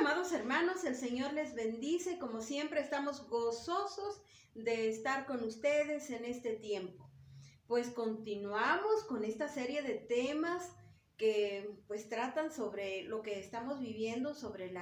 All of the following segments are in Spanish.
amados hermanos, el Señor les bendice. Como siempre, estamos gozosos de estar con ustedes en este tiempo. Pues continuamos con esta serie de temas que pues tratan sobre lo que estamos viviendo, sobre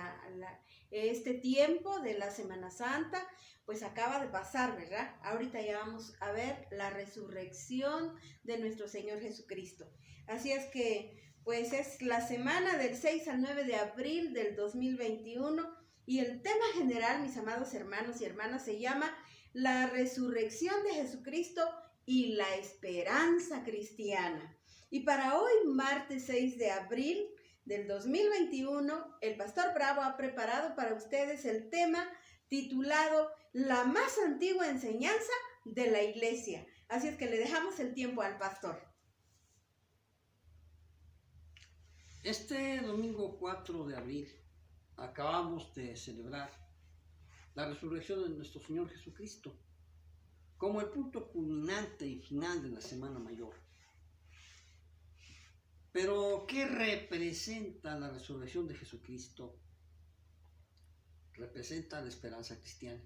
este tiempo de la Semana Santa. Pues acaba de pasar, ¿verdad? Ahorita ya vamos a ver la resurrección de nuestro Señor Jesucristo. Así es que pues es la semana del 6 al 9 de abril del 2021 y el tema general, mis amados hermanos y hermanas, se llama la resurrección de Jesucristo y la esperanza cristiana. Y para hoy, martes 6 de abril del 2021, el Pastor Bravo ha preparado para ustedes el tema titulado La más antigua enseñanza de la Iglesia. Así es que le dejamos el tiempo al pastor. Este domingo 4 de abril acabamos de celebrar la resurrección de nuestro Señor Jesucristo como el punto culminante y final de la Semana Mayor. Pero, ¿qué representa la resurrección de Jesucristo? Representa la esperanza cristiana.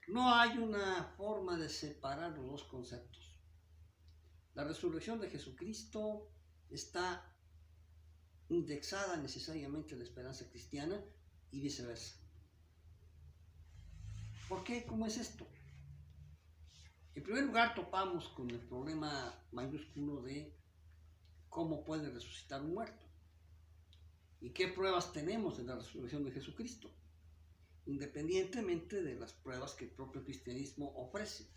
No hay una forma de separar los dos conceptos. La resurrección de Jesucristo está indexada necesariamente a la esperanza cristiana y viceversa. ¿Por qué? ¿Cómo es esto? En primer lugar, topamos con el problema mayúsculo de cómo puede resucitar un muerto y qué pruebas tenemos de la resurrección de Jesucristo, independientemente de las pruebas que el propio cristianismo ofrece.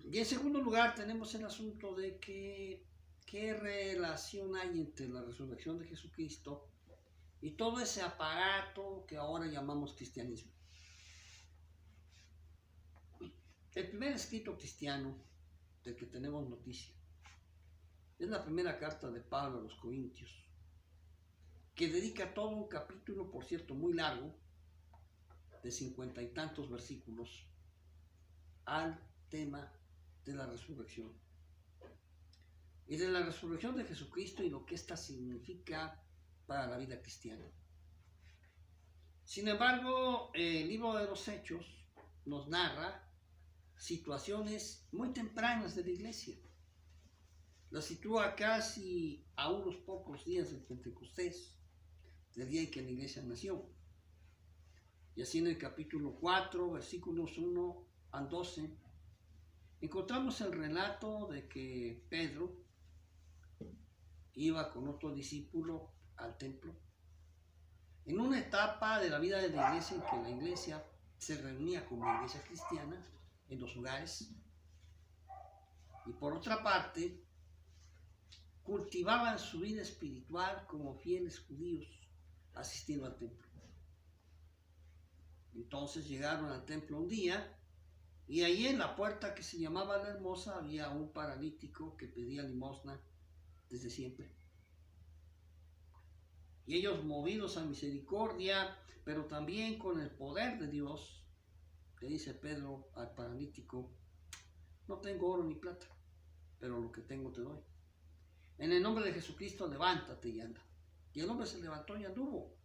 Y en segundo lugar, tenemos el asunto de que qué relación hay entre la resurrección de Jesucristo y todo ese aparato que ahora llamamos cristianismo. El primer escrito cristiano del que tenemos noticia es la primera carta de Pablo a los Corintios, que dedica todo un capítulo, por cierto, muy largo, de 50 y tantos versículos, al tema de la resurrección. Y de la resurrección de Jesucristo y lo que ésta significa para la vida cristiana. Sin embargo, el libro de los Hechos nos narra situaciones muy tempranas de la iglesia. La sitúa casi a unos pocos días del Pentecostés, del día en que la iglesia nació. Y así en el capítulo 4, versículos 1 al 12, encontramos el relato de que Pedro iba con otro discípulo al templo, en una etapa de la vida de la iglesia en que la iglesia se reunía como iglesia cristiana en los hogares, y por otra parte, cultivaban su vida espiritual como fieles judíos asistiendo al templo. Entonces llegaron al templo un día y allí en la puerta que se llamaba La Hermosa había un paralítico que pedía limosna desde siempre. Y ellos, movidos a misericordia, pero también con el poder de Dios, le dice Pedro al paralítico: no tengo oro ni plata, pero lo que tengo te doy. En el nombre de Jesucristo, levántate y anda. Y el hombre se levantó y anduvo.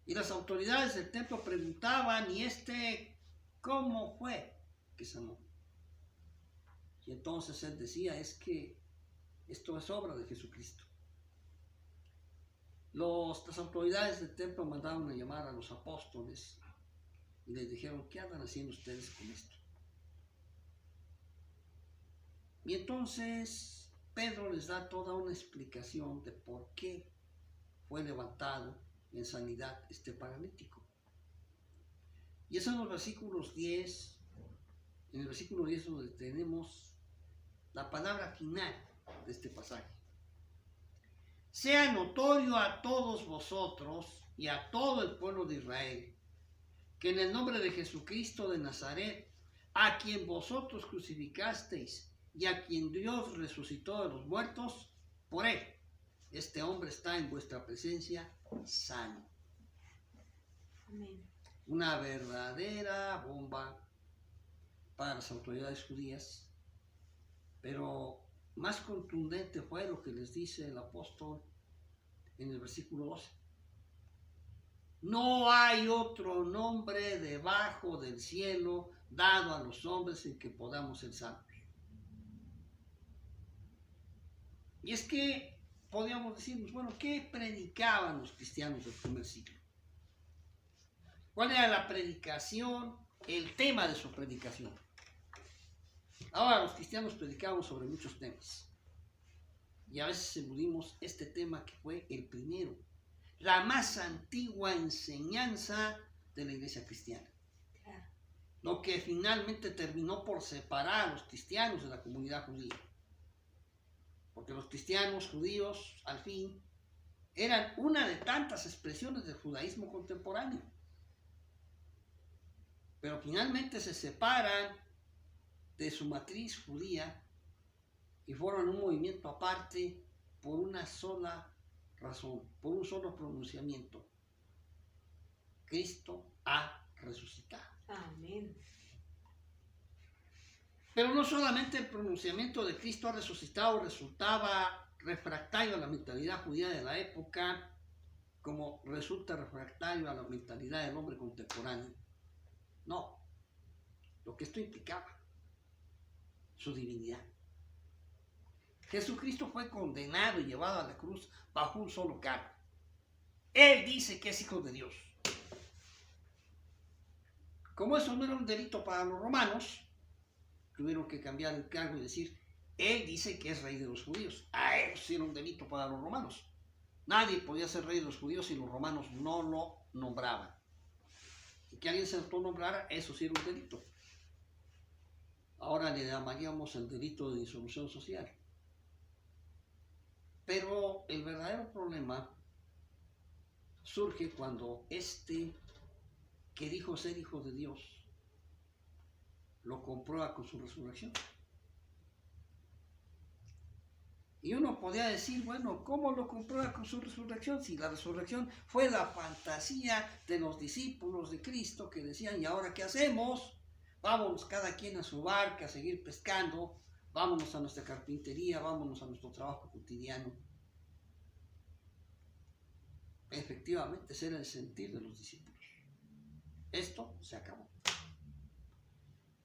Y las autoridades del templo preguntaban: ¿y cómo fue que sanó? Y entonces él decía: es que esto es obra de Jesucristo. Las autoridades del templo mandaron a llamar a los apóstoles y les dijeron: ¿qué andan haciendo ustedes con esto? Y entonces Pedro les da toda una explicación de por qué fue levantado en sanidad este paralítico. Y es en los versículos 10, en el versículo 10 donde tenemos la palabra final de este pasaje. Sea notorio a todos vosotros y a todo el pueblo de Israel que en el nombre de Jesucristo de Nazaret, a quien vosotros crucificasteis y a quien Dios resucitó de los muertos, por él, este hombre está en vuestra presencia sano. Amén. Una verdadera bomba para las autoridades judías, pero más contundente fue lo que les dice el apóstol en el versículo 12. No hay otro nombre debajo del cielo dado a los hombres en que podamos ser salvos. Y es que podríamos decirnos, bueno, ¿qué predicaban los cristianos del primer siglo? ¿Cuál era la predicación, el tema de su predicación? Ahora los cristianos predicamos sobre muchos temas. Y a veces eludimos este tema que fue el primero, la más antigua enseñanza de la iglesia cristiana. Lo que finalmente terminó por separar a los cristianos de la comunidad judía. Porque los cristianos judíos, al fin, eran una de tantas expresiones del judaísmo contemporáneo. Pero finalmente se separan de su matriz judía y forman un movimiento aparte por una sola razón, por un solo pronunciamiento. Cristo ha resucitado. Amén. Pero no solamente el pronunciamiento de Cristo ha resucitado resultaba refractario a la mentalidad judía de la época, como resulta refractario a la mentalidad del hombre contemporáneo. No, lo que esto implicaba, su divinidad. Jesucristo fue condenado y llevado a la cruz bajo un solo cargo. Él dice que es hijo de Dios. Como eso no era un delito para los romanos, tuvieron que cambiar el cargo y decir, él dice que es rey de los judíos. Eso sí era un delito para los romanos. Nadie podía ser rey de los judíos si los romanos no lo nombraban. Y que alguien se autonombrara, eso sí era un delito. Ahora le llamaríamos el delito de disolución social. Pero el verdadero problema surge cuando este que dijo ser hijo de Dios lo comprueba con su resurrección. Y uno podría decir, bueno, ¿cómo lo comprueba con su resurrección? Si la resurrección fue la fantasía de los discípulos de Cristo que decían, ¿y ahora qué hacemos? Vámonos cada quien a su barca a seguir pescando, vámonos a nuestra carpintería, vámonos a nuestro trabajo cotidiano. Efectivamente, ese era el sentir de los discípulos. Esto se acabó.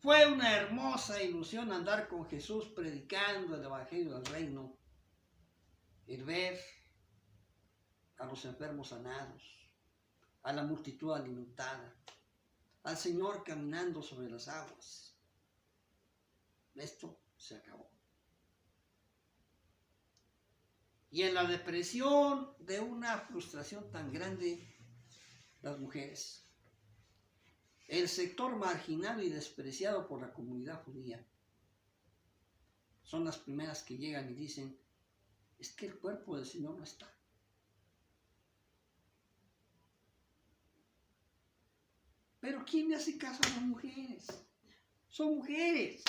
Fue una hermosa ilusión andar con Jesús predicando el Evangelio del Reino, el ver a los enfermos sanados, a la multitud alimentada, al Señor caminando sobre las aguas. Esto se acabó. Y en la depresión de una frustración tan grande, las mujeres, el sector marginal y despreciado por la comunidad judía, son las primeras que llegan y dicen, es que el cuerpo del Señor no está. Pero ¿quién le hace caso a las mujeres? Son mujeres.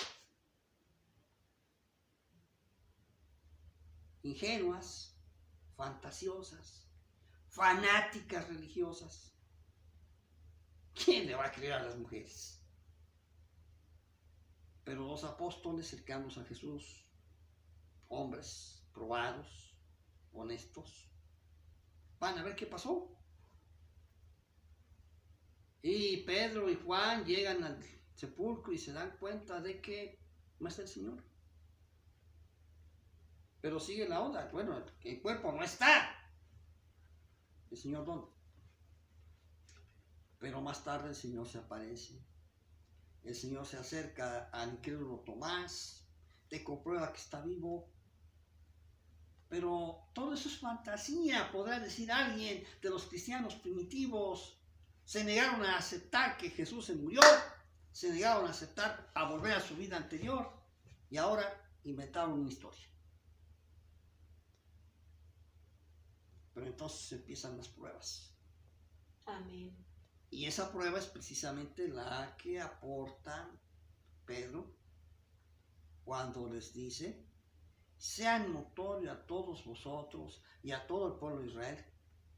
Ingenuas, fantasiosas, fanáticas religiosas. ¿Quién le va a creer a las mujeres? Pero los apóstoles cercanos a Jesús, hombres probados, honestos, van a ver qué pasó. Y Pedro y Juan llegan al sepulcro y se dan cuenta de que no está el Señor. Pero sigue la onda. Bueno, el cuerpo no está. ¿El Señor dónde? Pero más tarde el Señor se aparece. El Señor se acerca al incrédulo Tomás, te comprueba que está vivo. Pero todo eso es fantasía, podrá decir alguien de los cristianos primitivos. Se negaron a aceptar que Jesús se murió, se negaron a aceptar a volver a su vida anterior y ahora inventaron una historia. Pero entonces empiezan las pruebas. Amén. Y esa prueba es precisamente la que aporta Pedro cuando les dice, sean notorio a todos vosotros y a todo el pueblo de Israel,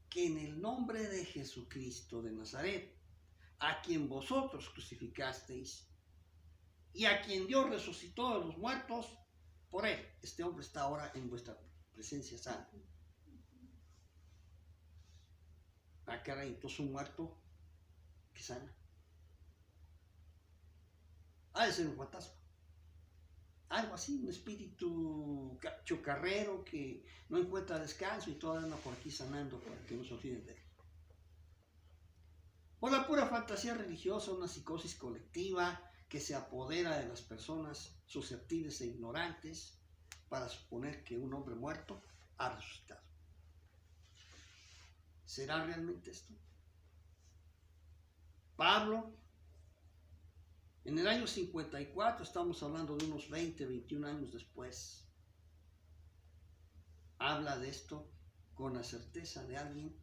que en el nombre de Jesucristo de Nazaret, a quien vosotros crucificasteis y a quien Dios resucitó de los muertos, por él, este hombre está ahora en vuestra presencia santa. Ah, caray, entonces un muerto que sana. Ha de ser un fantasma. Algo así, un espíritu chocarrero que no encuentra descanso y todavía anda por aquí sanando para que no se olviden de él. Por la pura fantasía religiosa, una psicosis colectiva que se apodera de las personas susceptibles e ignorantes para suponer que un hombre muerto ha resucitado. ¿Será realmente esto? Pablo, en el año 54, estamos hablando de unos 20, 21 años después, habla de esto con la certeza de alguien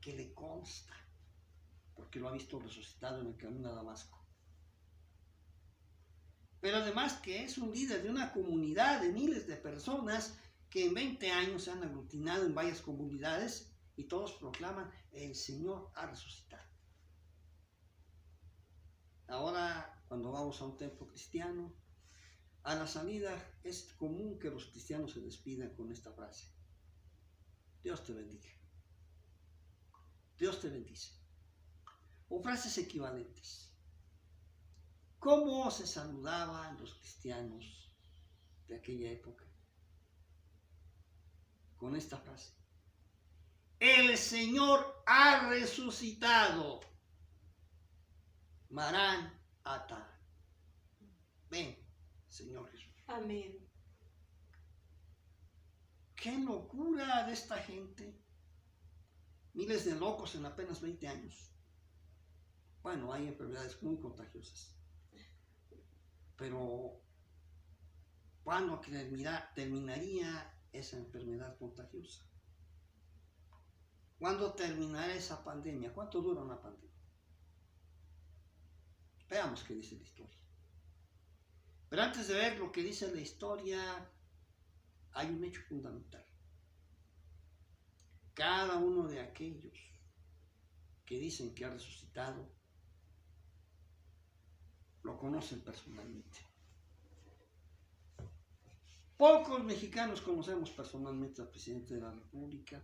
que le consta, porque lo ha visto resucitado en el camino a Damasco. Pero además que es un líder de una comunidad de miles de personas que en 20 años se han aglutinado en varias comunidades y todos proclaman: el Señor ha resucitado. Ahora, cuando vamos a un templo cristiano, a la salida es común que los cristianos se despidan con esta frase: Dios te bendiga. Dios te bendice. O frases equivalentes. ¿Cómo se saludaban los cristianos de aquella época? Con esta frase: el Señor ha resucitado. Marán Ata. Ven, Señor Jesús. Amén. ¡Qué locura de esta gente! Miles de locos en apenas 20 años. Bueno, hay enfermedades muy contagiosas. Pero, ¿cuándo terminaría esa enfermedad contagiosa? ¿Cuándo terminará esa pandemia? ¿Cuánto dura una pandemia? Veamos qué dice la historia. Pero antes de ver lo que dice la historia, hay un hecho fundamental. Cada uno de aquellos que dicen que ha resucitado, lo conocen personalmente. Pocos mexicanos conocemos personalmente al presidente de la República,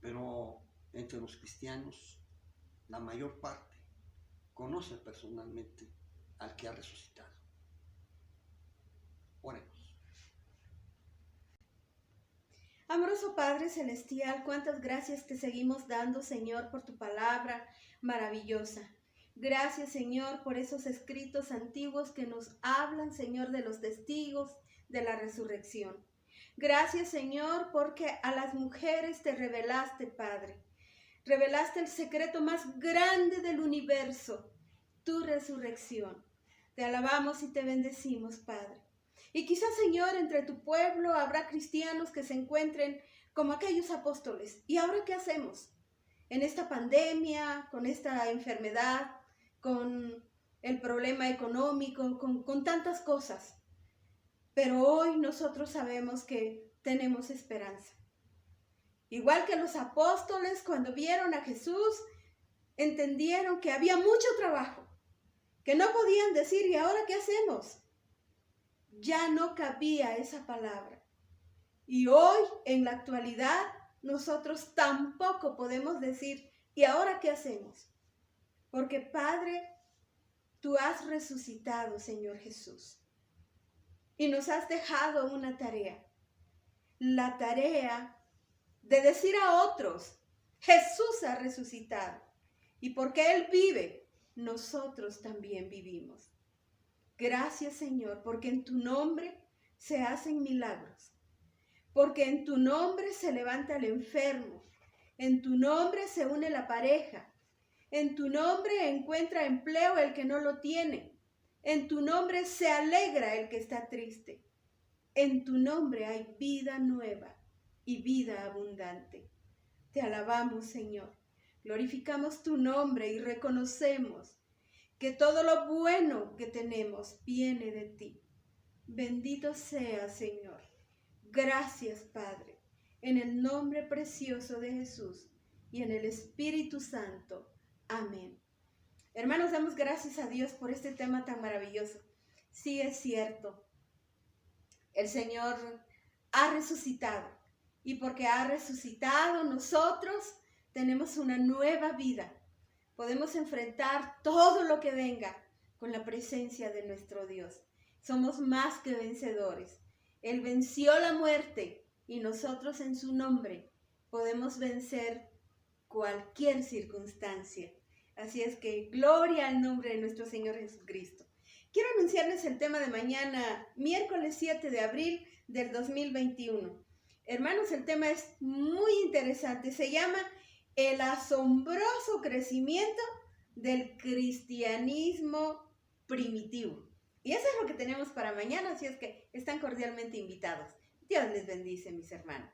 pero entre los cristianos, la mayor parte conoce personalmente al que ha resucitado. Oremos. Amoroso Padre Celestial, cuántas gracias te seguimos dando, Señor, por tu palabra maravillosa. Gracias, Señor, por esos escritos antiguos que nos hablan, Señor, de los testigos de la resurrección. Gracias, Señor, porque a las mujeres te revelaste, Padre. Revelaste el secreto más grande del universo, tu resurrección. Te alabamos y te bendecimos, Padre. Y quizás, Señor, entre tu pueblo habrá cristianos que se encuentren como aquellos apóstoles. ¿Y ahora qué hacemos? En esta pandemia, con esta enfermedad, con el problema económico, con tantas cosas. Pero hoy nosotros sabemos que tenemos esperanza. Igual que los apóstoles, cuando vieron a Jesús, entendieron que había mucho trabajo, que no podían decir: ¿y ahora qué hacemos? Ya no cabía esa palabra. Y hoy, en la actualidad, nosotros tampoco podemos decir: ¿y ahora qué hacemos? Porque, Padre, tú has resucitado, Señor Jesús. Y nos has dejado una tarea. La tarea de decir a otros: Jesús ha resucitado. Y porque Él vive, nosotros también vivimos. Gracias, Señor, porque en tu nombre se hacen milagros. Porque en tu nombre se levanta el enfermo. En tu nombre se une la pareja. En tu nombre encuentra empleo el que no lo tiene. En tu nombre se alegra el que está triste. En tu nombre hay vida nueva y vida abundante. Te alabamos, Señor. Glorificamos tu nombre y reconocemos que todo lo bueno que tenemos viene de ti. Bendito sea, Señor. Gracias, Padre, en el nombre precioso de Jesús y en el Espíritu Santo. Amén. Hermanos, damos gracias a Dios por este tema tan maravilloso. Sí, es cierto. El Señor ha resucitado y porque ha resucitado, nosotros tenemos una nueva vida. Podemos enfrentar todo lo que venga con la presencia de nuestro Dios. Somos más que vencedores. Él venció la muerte y nosotros en su nombre podemos vencer cualquier circunstancia. Así es que gloria al nombre de nuestro Señor Jesucristo. Quiero anunciarles el tema de mañana, miércoles 7 de abril del 2021. Hermanos, el tema es muy interesante. Se llama el asombroso crecimiento del cristianismo primitivo. Y eso es lo que tenemos para mañana, así es que están cordialmente invitados. Dios les bendice, mis hermanos.